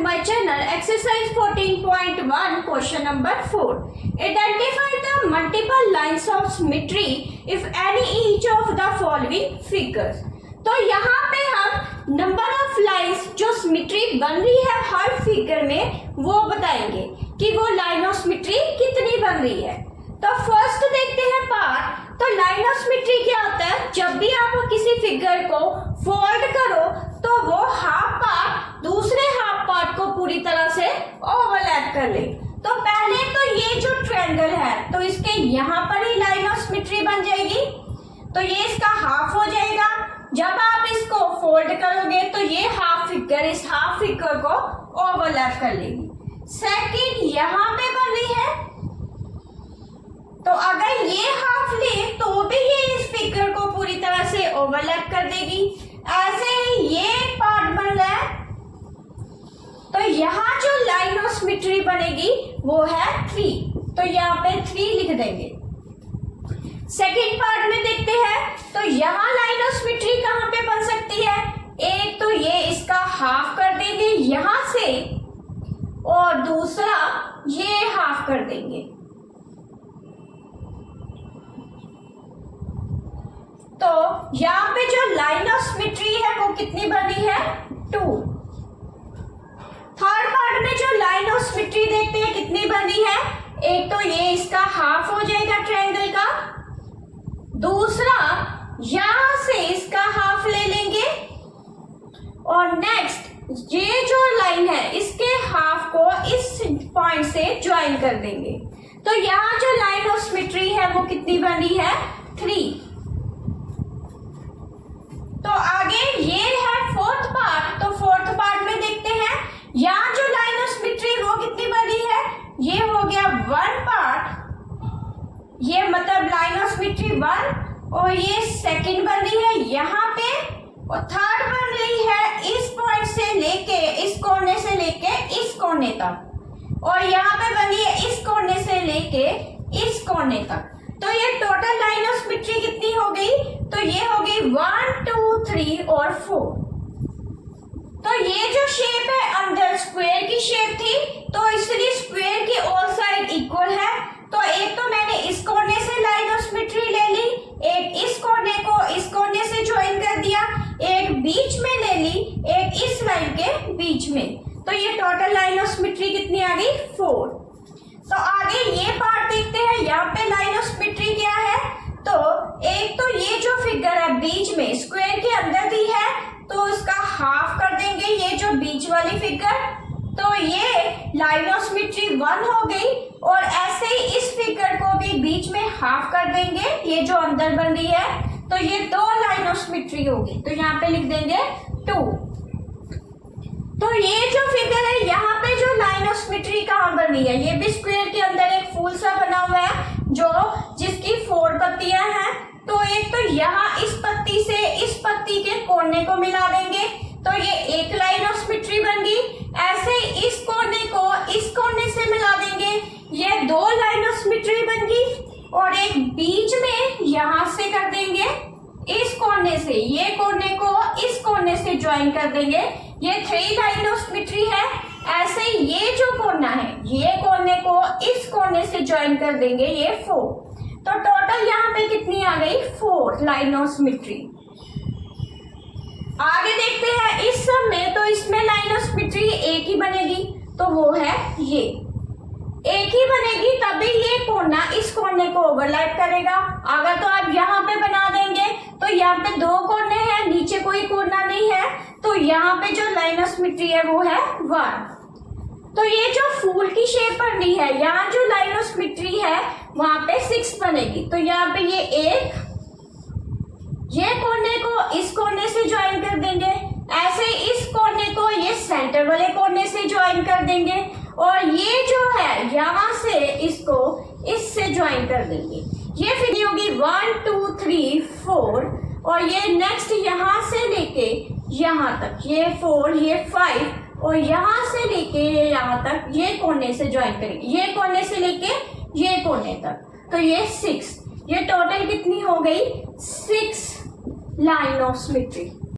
my channel. Exercise 14.1 question number 4. Identify the multiple lines of symmetry if any each of the following figures. तो यहाँ पे हम number of lines जो symmetry बन रही है हर फिगर में वो बताएंगे कि वो लाइन ऑफ सिमेट्री कितनी बन रही है। तो फर्स्ट देखते हैं पार्ट। तो लाइन ऑफ सिमेट्री क्या होता है, जब भी आप किसी फिगर को फोल्ड करो तो वो हाफ पार्ट दूसरे हाफ पार्ट को पूरी तरह से ओवरलैप कर ले। तो पहले तो ये जो ट्रायंगल है तो इसके यहाँ पर ही लाइन ऑफ सिमेट्री बन जाएगी, तो ये इसका हाफ हो जाएगा। जब आप इसको फोल्ड करोगे तो ये हाफ फिगर इस हाफ फिगर को ओवरलैप कर लेगी। सेकंड यहाँ पे बन रही है, तो अगर ये हाफ ले तो भी ये इस फिगर को पूरी तरह से ओवरलैप कर देगी। ऐसे ही ये पार्ट बन रहा है, तो यहाँ जो लाइन ऑफ सिमेट्री बनेगी वो है 3, तो यहाँ पे 3 लिख देंगे। सेकेंड पार्ट में देखते हैं, तो यहाँ लाइन ऑफ सिमेट्री कहाँ पे बन सकती है, एक तो ये इसका हाफ कर देंगे यहां से और दूसरा ये हाफ कर देंगे। तो यहाँ पे जो लाइन ऑफ सिमेट्री है वो कितनी बनी है, 2। थर्ड पार्ट में जो लाइन ऑफ सिमेट्री देखते हैं कितनी बनी है, एक तो ये इसका हाफ हो जाएगा ट्रायंगल का, दूसरा यहां से इसका हाफ ले लेंगे और नेक्स्ट ये जो लाइन है इसके हाफ को इस पॉइंट से ज्वाइन कर देंगे। तो यहाँ जो लाइन ऑफ सिमेट्री है वो कितनी बनी है, 3। तो आगे ये है फोर्थ पार्ट। तो फोर्थ पार्ट में देखते हैं, यहाँ जो लाइन ऑफ सिमेट्री वो कितनी बनी है, ये हो गया 1 पार्ट, ये मतलब लाइन ऑफ सिमेट्री 1, और ये सेकंड बन रही है यहाँ पे, और थर्ड बन रही है इस पॉइंट से लेके इस कोने से लेके इस कोने तक, और यहाँ पे बनी है इस कोने से लेके इस कोने तक। तो ये टोटल लाइन ऑफ सिमेट्री कितनी हो गई, तो ये हो गई 1 2 3 और 4। तो ये जो शेप है अंदर स्क्वायर की शेप थी, तो इसलिए स्क्वायर की ऑल साइड इक्वल है। तो एक तो मैंने इस कोने से लाइन ऑफ सिमेट्री ले ली, एक इस कोने को इस कोने से ज्वाइन कर दिया, एक बीच में ले ली, एक इस लाइन के बीच में। तो ये टोटल लाइन ऑफ सिमेट्री कितनी आ गई, 4। तो आगे ये पार्ट देखते हैं, यहाँ पे लाइन ऑफ सिमेट्री क्या है, तो एक तो ये जो फिगर है बीच में स्क्वायर के अंदर दी है तो इसका हाफ कर देंगे, ये जो बीच वाली फिगर, तो ये लाइन ऑफ सिमेट्री 1 हो गई। और ऐसे ही इस फिगर को भी बीच में हाफ कर देंगे, ये जो अंदर बन रही है, तो ये 2 लाइन ऑफ सिमेट्री होगी। तो यहाँ पे लिख देंगे 2। तो ये जो फिगर है यहाँ पे जो लाइन ऑफ सिमेट्री कहाँ बन रही है, ये भी स्क्वायर के अंदर एक फूल सा बना हुआ है जो जिसकी 4 पत्तियां हैं। तो एक तो यहाँ इस पत्ती से इस पत्ती के कोने को मिला देंगे, तो ये एक लाइन ऑफ सिमेट्री बन गई। ऐसे इस कोने को इस कोने से मिला देंगे, ये 2 लाइन ऑफ सिमेट्री बन गई। और एक बीच में यहां से कर देंगे इस कोने से ये कोने को इस कोने से ज्वाइन कर देंगे, ये 3 लाइन ऑफ सिमेट्री है। ऐसे ये जो कोना है ये कोने को इस कोने से ज्वाइन कर देंगे, ये 4। तो टोटल यहाँ पे कितनी आ गई, 4 लाइन ऑफ सिमेट्री। आगे देखते हैं इस सब में, तो इसमें लाइन ऑफ सिमेट्री एक ही बनेगी, तो वो है ये एक ही बनेगी, तभी ये कोना इस कोने को ओवरलैप करेगा। अगर तो आप यहाँ पे बना देंगे तो यहाँ पे 2 कोने हैं, नीचे कोई कोना नहीं है, तो यहाँ पे जो लाइन ऑफ सिमेट्री है वो है 1। तो ये जो फूल की शेप बन रही है, यहाँ जो लाइन ऑफ सिमेट्री है वहां पे 6 बनेगी। तो यहाँ पे ये एक ये कोने को इस कोने से ज्वाइन कर देंगे, ऐसे इस कोने को ये सेंटर वाले कोने से ज्वाइन कर देंगे, और ये जो है यहाँ से इसको इससे ज्वाइन कर देंगे। ये फिर होगी 1 2 3 4, और ये नेक्स्ट यहाँ से लेके यहाँ तक ये 4 ये 5, और यहाँ से लेके यहाँ तक ये कोने से ज्वाइन करेंगे, ये कोने से लेके ये कोने तक, तो ये 6। ये टोटल कितनी हो गई, 6 लाइन ऑफ सिमेट्री।